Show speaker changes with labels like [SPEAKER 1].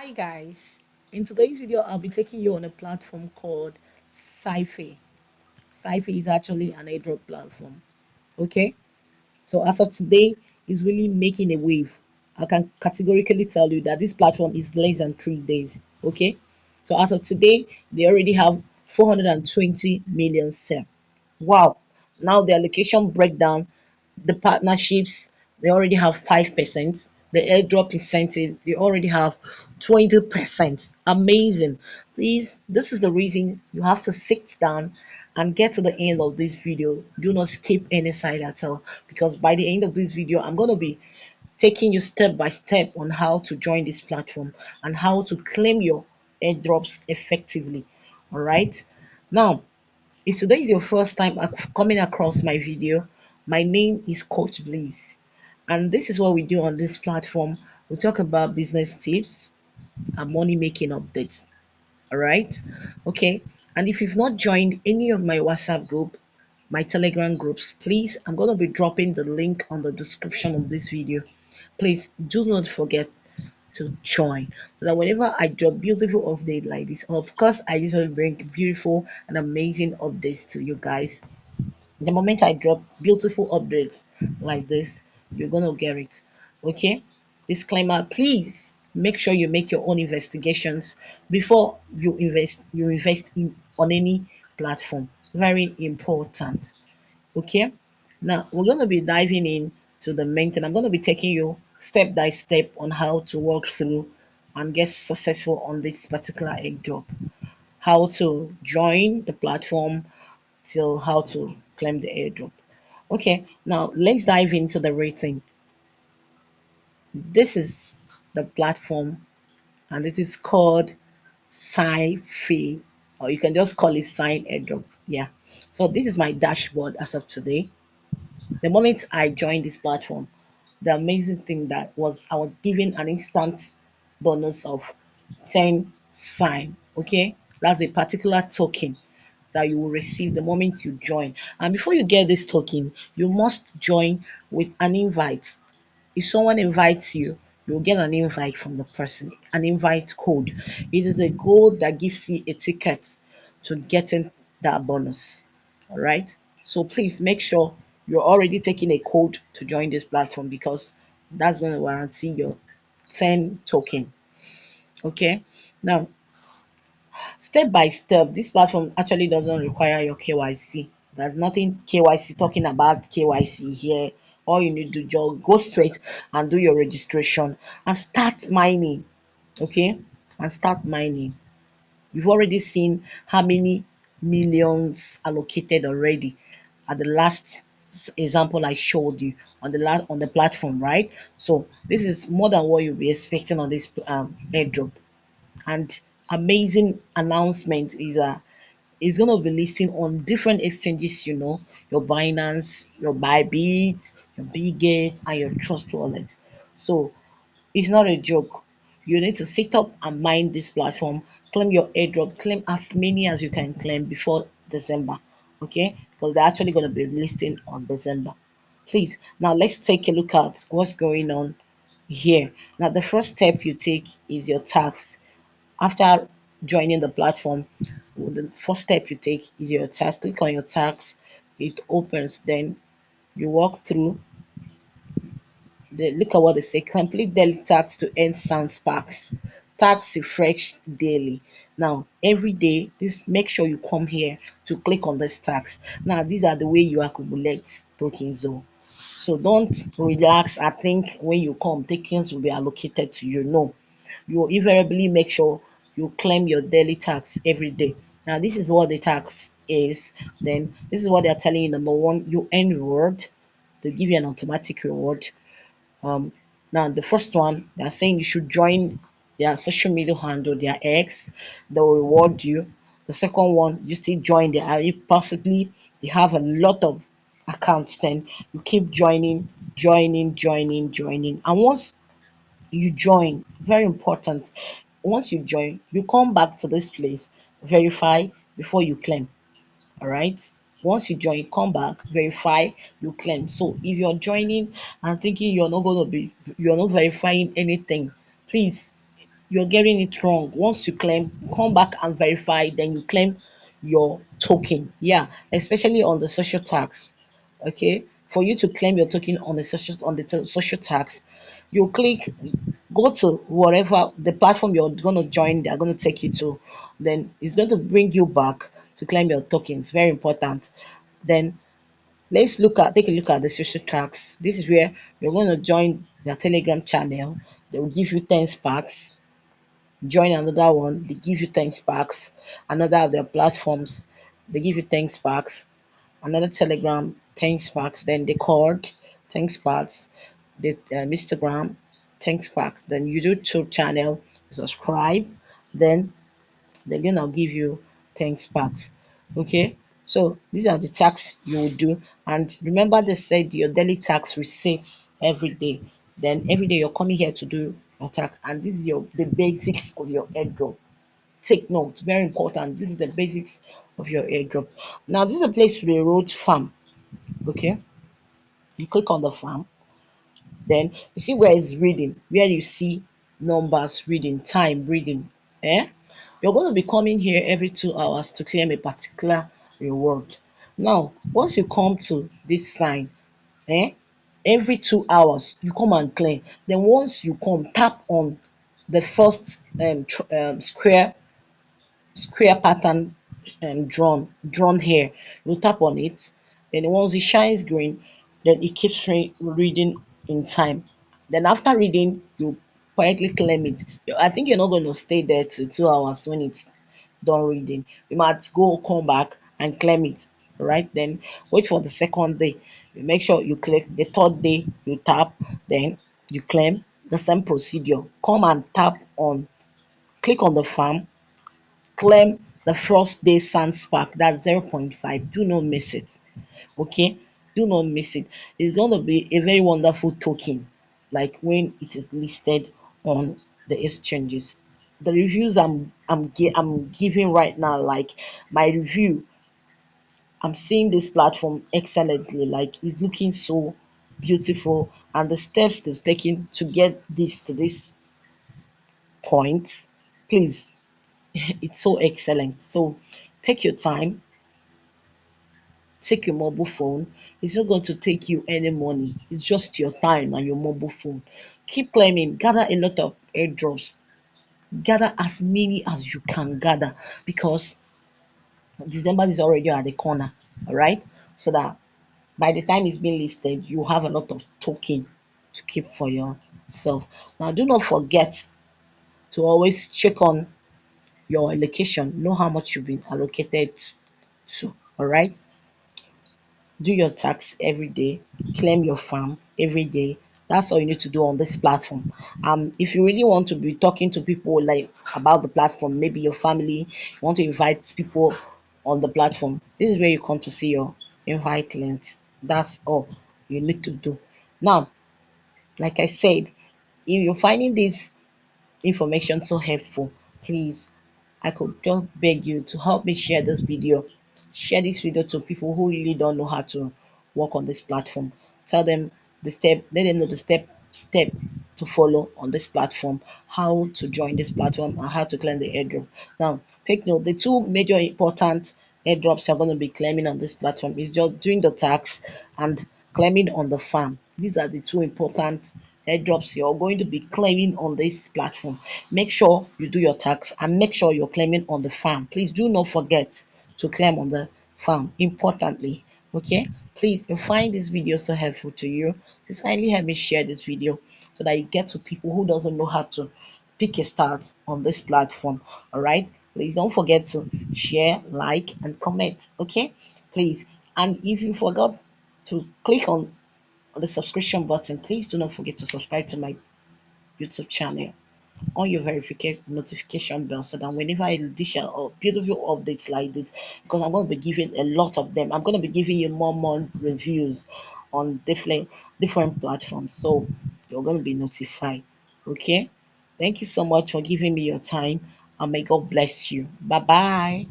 [SPEAKER 1] Hi guys, in today's video I'll be taking you on a platform called Sci-Fi. Sci-Fi is actually an airdrop platform. Okay, so as of today, it's really making a wave. I can categorically tell you that this platform is less than 3 days. Okay, so as of today, they already have 420 million SEM. Wow. Now the allocation breakdown, the partnerships, they already have 5%. The airdrop incentive, they already have 20%. Amazing. This is the reason you have to sit down and get to the end of this video. Do not skip any side at all, because by the end of this video, I'm going to be taking you step by step on how to join this platform and how to claim your airdrops effectively. All right. Now, if today is your first time coming across my video, my name is Coach Bliss, and this is what we do on this platform. We talk about business tips and money making updates. All right, okay. And if you've not joined any of my WhatsApp group, my Telegram groups, please, I'm going to be dropping the link on the description of this video. Please do not forget to join so that whenever I drop beautiful update like this, of course, I usually bring beautiful and amazing updates to you guys. The moment I drop beautiful updates like this, you're gonna get it. Okay? Disclaimer, please make sure you make your own investigations before you invest in on any platform. Very important. Okay? Now we're gonna be diving in to the main thing. I'm gonna be taking you step by step on how to work through and get successful on this particular airdrop. How to join the platform, till how to claim the airdrop. Okay, now let's dive into the rating. This is the platform and it is called Sci-Fi, or you can just call it Syn Airdrop. Yeah. So this is my dashboard as of today. The moment I joined this platform, the amazing thing that was I was given an instant bonus of 10 sign. Okay, that's a particular token that you will receive the moment you join. And before you get this token, you must join with an invite. If someone invites you, you'll get an invite from the person, an invite code. It is a code that gives you a ticket to getting that bonus. All right. So please make sure you're already taking a code to join this platform, because that's going to guarantee your 10 token. Okay. Now, step by step, this platform actually doesn't require your KYC. There's nothing KYC talking about KYC here. All you need to just go straight and do your registration and start mining. Okay, and start mining. You've already seen how many millions allocated already at the last example I showed you on the platform, right? So this is more than what you'll be expecting on this airdrop. And amazing announcement is going to be listing on different exchanges, your Binance, your Bybit, your Bigate, and your Trust Wallet. So it's not a joke. You need to sit up and mine this platform, claim your airdrop, claim as many as you can claim before December. Okay, because they're actually going to be listing on December. Please, now let's take a look at what's going on here. Now the first step you take is your tax. After joining the platform, the first step you take is your tax. Click on your tax, it opens, then you walk through the look at what they say: complete daily tax to earn sans sparks. Tax refresh daily. Now every day, this make sure you come here to click on this tax. Now these are the way you accumulate tokens. So don't relax. I think when you come, tokens will be allocated to you. No, you invariably make sure you claim your daily tax every day. Now, this is what the tax is. Then, this is what they're telling you. Number one, you earn reward. They give you an automatic reward. Um, Now, the first one, they're saying you should join their social media handle, their X. They will reward you. The second one, you still join their, possibly they have a lot of accounts. Then you keep joining. And once you join, very important, once you join, you come back to this place, verify before you claim. All right, once you join, come back, verify, you claim. So if you're joining and thinking you're not verifying anything, please, you're getting it wrong. Once you claim, come back and verify, then you claim your token. Yeah, especially on the social tax. Okay, for you to claim your token on the social tax, you click, go to whatever the platform you're going to join, they're going to take you to, then it's going to bring you back to claim your tokens. Very important. Then let's take a look at the social tax. This is where you're going to join their Telegram channel. They will give you 10 sparks. Join another one, they give you 10 sparks. Another of their platforms, they give you 10 sparks. Another Telegram, 10 sparks. Then the Cord, 10 sparks. The Instagram, 10 sparks. Then you YouTube channel, subscribe. Then they're gonna give you 10 sparks. Okay, so these are the tax you will do. And remember, they said your daily tax resets every day. Then every day you're coming here to do your tax, and this is the basics of your airdrop. Take note, very important. This is the basics of your airdrop. Now, this is a place to the road farm. Okay, you click on the farm, then you see where it's reading, where you see numbers reading, time reading. Eh? You're going to be coming here every 2 hours to claim a particular reward. Now, once you come to this sign, eh? Every 2 hours you come and claim. Then once you come, tap on the first square pattern drawn here. You tap on it, then once it shines green, then it keeps reading in time. Then after reading, you quietly claim it. I think you're not going to stay there to 2 hours when it's done reading. You might go come back and claim it. Right, then wait for the second day. You make sure you click the third day, you tap, then you claim. The same procedure. Come and tap on, click on the farm, claim the first day sand spark, that's 0.5. Do not miss it. Okay, do not miss it. It's going to be a very wonderful token, like when it is listed on the exchanges. The reviews I'm giving right now, like my review, I'm seeing this platform excellently, like it's looking so beautiful, and the steps they've taken to get this to this point, please, it's so excellent. So take your time, take your mobile phone. It's not going to take you any money. It's just your time and your mobile phone. Keep claiming, gather a lot of airdrops, gather as many as you can gather, because December is already at the corner. All right. So that by the time it's being listed, you have a lot of token to keep for yourself. Now, do not forget to always check on your allocation, know how much you've been allocated to. All right. Do your tax every day, claim your farm every day. That's all you need to do on this platform. If you really want to be talking to people like about the platform, maybe your family, you want to invite people on the platform, this is where you come to see your invite link. That's all you need to do. Now, like I said, if you're finding this information so helpful, please, I could just beg you to help me share this video. Share this video to people who really don't know how to work on this platform. Tell them let them know the step to follow on this platform, how to join this platform, and how to claim the airdrop. Now, take note, the two major important airdrops you're going to be claiming on this platform is just doing the tax and claiming on the farm. These are the two important airdrops you're going to be claiming on this platform. Make sure you do your tax and make sure you're claiming on the farm. Please do not forget to claim on the farm, importantly. Okay, please, if you find this video so helpful to you, please kindly help me share this video so that you get to people who doesn't know how to pick a start on this platform. All right, please don't forget to share, like, and comment. Okay, please. And if you forgot to click on the subscription button, please do not forget to subscribe to my YouTube channel on your verification notification bell, so that whenever I dish out beautiful updates like this, because I'm going to be giving a lot of them, I'm going to be giving you more reviews on different platforms, so you're going to be notified. Okay, thank you so much for giving me your time, and may God bless you. Bye bye.